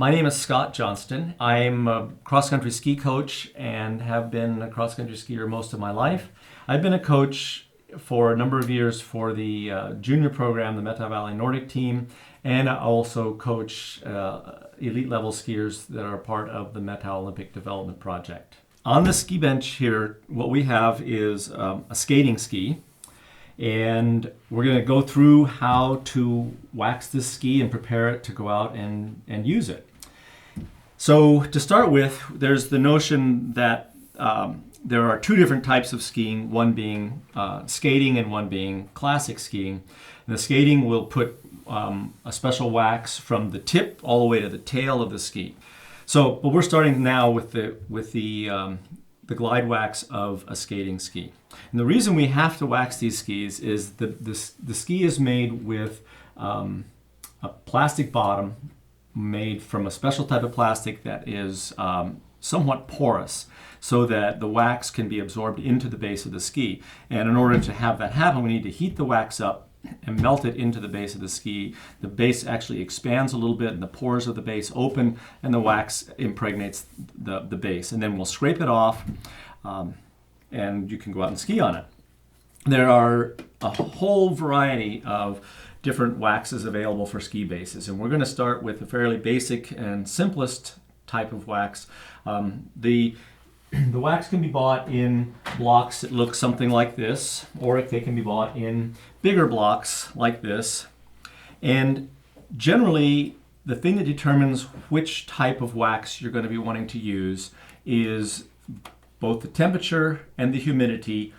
My name is Scott Johnston. I'm a cross-country ski coach and have been a cross-country skier most of my life. I've been a coach for a number of years for the junior program, the Meta Valley Nordic team, and I also coach elite level skiers that are part of the Meta Olympic Development Project. On the ski bench here, what we have is a skating ski. And we're going to go through how to wax this ski and prepare it to go out and use it. So to start with, there's the notion that there are two different types of skiing, one being skating and one being classic skiing. And the skating will put a special wax from the tip all the way to the tail of the ski. But we're starting now with the glide wax of a skating ski. And the reason we have to wax these skis is the ski is made with a plastic bottom made from a special type of plastic that is somewhat porous so that the wax can be absorbed into the base of the ski. And in order to have that happen, we need to heat the wax up and melt it into the base of the ski. The base actually expands a little bit and the pores of the base open and the wax impregnates the base. And then we'll scrape it off and you can go out and ski on it. There are a whole variety of different waxes available for ski bases, and we're going to start with a fairly basic and simplest type of wax. The wax can be bought in blocks that look something like this, or they can be bought in bigger blocks like this. And generally, the thing that determines which type of wax you're going to be wanting to use is both the temperature and the humidity,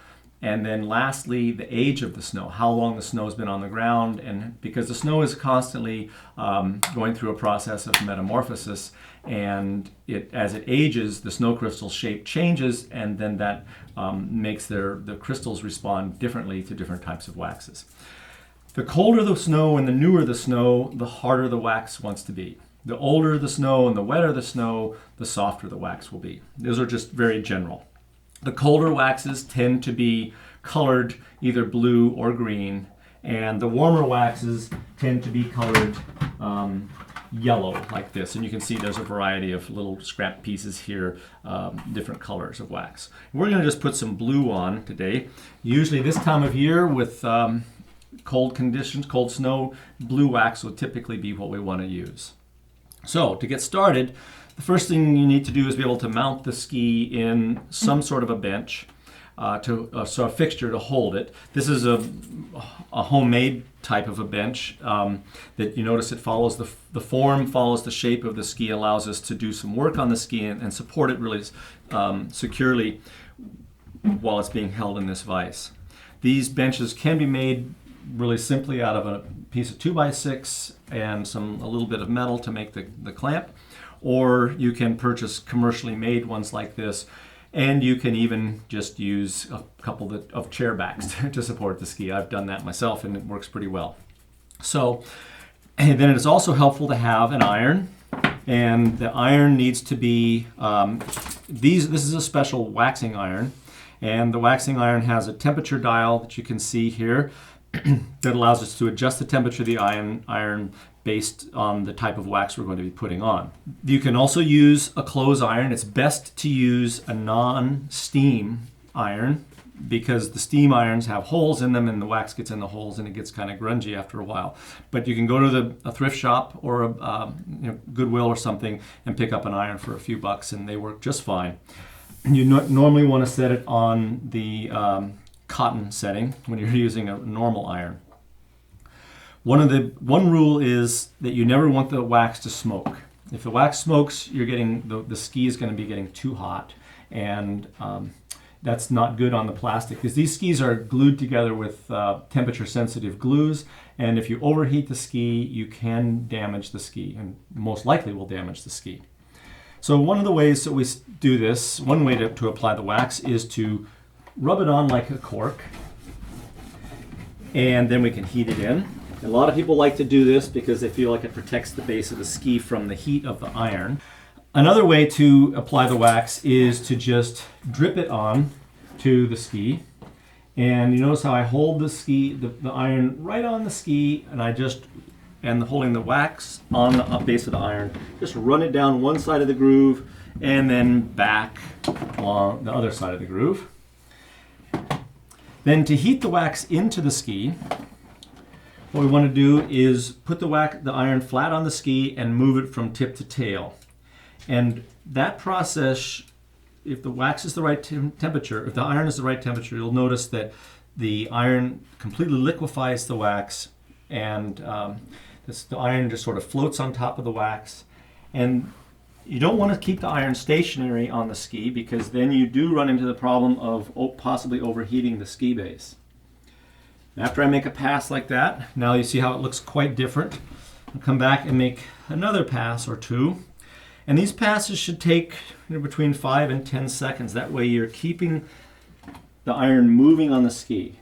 and then lastly, the age of the snow, how long the snow has been on the ground. And because the snow is constantly going through a process of metamorphosis, and as it ages, the snow crystal shape changes, and then that makes the crystals respond differently to different types of waxes. The colder the snow and the newer the snow, the harder the wax wants to be. The older the snow and the wetter the snow, the softer the wax will be. Those are just very general. The colder waxes tend to be colored either blue or green, and the warmer waxes tend to be colored yellow like this. And you can see there's a variety of little scrap pieces here, different colors of wax. We're going to just put some blue on today. Usually this time of year with cold conditions, cold snow, blue wax will typically be what we want to use. So to get started, the first thing you need to do is be able to mount the ski in some sort of a bench, so a fixture to hold it. This is a homemade type of a bench that you notice it follows the form, follows the shape of the ski, allows us to do some work on the ski and support it really securely while it's being held in this vise. These benches can be made really simply out of a piece of 2x6 and a little bit of metal to make the clamp, or you can purchase commercially made ones like this, and you can even just use a couple of chair backs to support the ski. I've done that myself and it works pretty well. So, and then it is also helpful to have an iron, and the iron needs to be, this is a special waxing iron, and the waxing iron has a temperature dial that you can see here that allows us to adjust the temperature of the iron based on the type of wax we're going to be putting on. You can also use a clothes iron. It's best to use a non-steam iron because the steam irons have holes in them and the wax gets in the holes and it gets kind of grungy after a while. But you can go to a thrift shop or a Goodwill or something and pick up an iron for a few bucks and they work just fine. You normally want to set it on the cotton setting when you're using a normal iron. One rule is that you never want the wax to smoke. If the wax smokes, you're getting the ski is going to be getting too hot, and that's not good on the plastic because these skis are glued together with temperature sensitive glues, and if you overheat the ski, you can damage the ski, and most likely will damage the ski. So one of the ways that we do this, one way to apply the wax is to rub it on like a cork, and then we can heat it in. A lot of people like to do this because they feel like it protects the base of the ski from the heat of the iron. Another way to apply the wax is to just drip it on to the ski. And you notice how I hold the iron right on the ski, and I just and holding the wax on the base of the iron. Just run it down one side of the groove and then back along the other side of the groove. Then to heat the wax into the ski, what we want to do is put the iron flat on the ski and move it from tip to tail. And that process, if the wax is the right temperature, if the iron is the right temperature, you'll notice that the iron completely liquefies the wax, and the iron just sort of floats on top of the wax. And you don't want to keep the iron stationary on the ski, because then you do run into the problem of possibly overheating the ski base. After I make a pass like that, now you see how it looks quite different. I'll come back and make another pass or two. And these passes should take between 5 and 10 seconds. That way you're keeping the iron moving on the ski.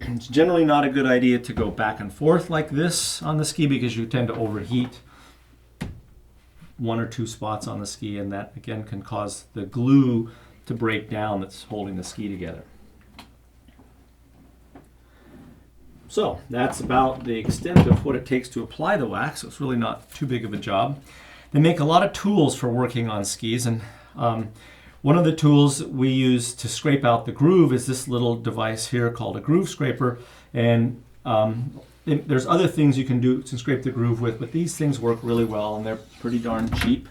It's generally not a good idea to go back and forth like this on the ski, because you tend to overheat one or two spots on the ski, and that again can cause the glue to break down that's holding the ski together. So that's about the extent of what it takes to apply the wax. So it's really not too big of a job. They make a lot of tools for working on skis, and one of the tools that we use to scrape out the groove is this little device here called a groove scraper. And there's other things you can do to scrape the groove with, but these things work really well, and they're pretty darn cheap.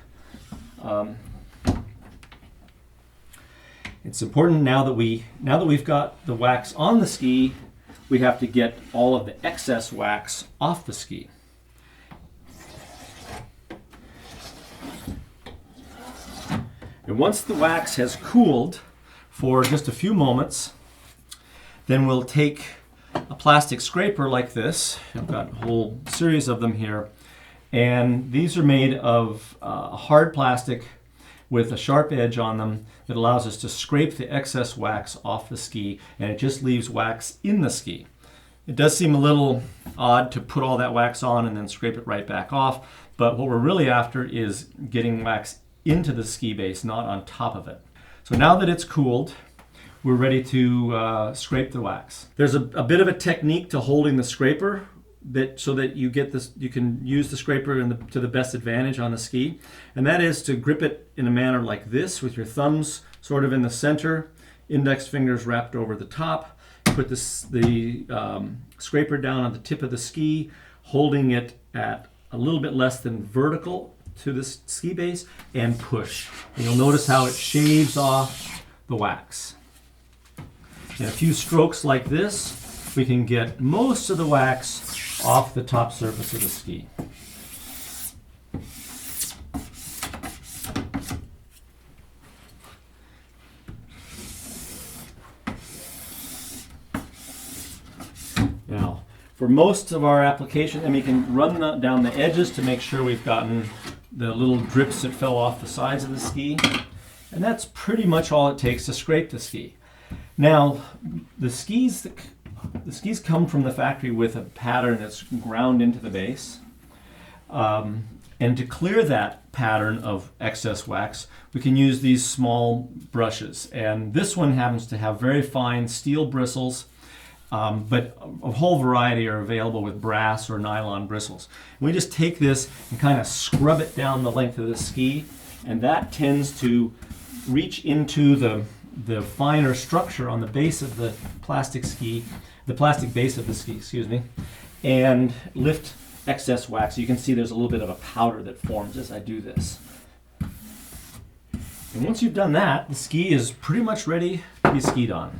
It's important now that we've got the wax on the ski, we have to get all of the excess wax off the ski. And once the wax has cooled for just a few moments, then we'll take a plastic scraper like this. I've got a whole series of them here. And these are made of hard plastic with a sharp edge on them that allows us to scrape the excess wax off the ski, and it just leaves wax in the ski. It does seem a little odd to put all that wax on and then scrape it right back off, but what we're really after is getting wax into the ski base, not on top of it. So now that it's cooled, we're ready to scrape the wax. There's a bit of a technique to holding the scraper so that you can use the scraper to the best advantage on the ski, and that is to grip it in a manner like this, with your thumbs sort of in the center, index fingers wrapped over the top. Put the scraper down on the tip of the ski, holding it at a little bit less than vertical to the ski base, and push. And you'll notice how it shaves off the wax. In a few strokes like this, we can get most of the wax off the top surface of the ski. Now, for most of our application, and we can run down the edges to make sure we've gotten the little drips that fell off the sides of the ski. And that's pretty much all it takes to scrape the ski. Now, the skis come from the factory with a pattern that's ground into the base. And to clear that pattern of excess wax, we can use these small brushes. And this one happens to have very fine steel bristles, but a whole variety are available with brass or nylon bristles. And we just take this and kind of scrub it down the length of the ski, and that tends to reach into the finer structure on the base of the plastic base of the ski, and lift excess wax. You can see there's a little bit of a powder that forms as I do this. And once you've done that, the ski is pretty much ready to be skied on.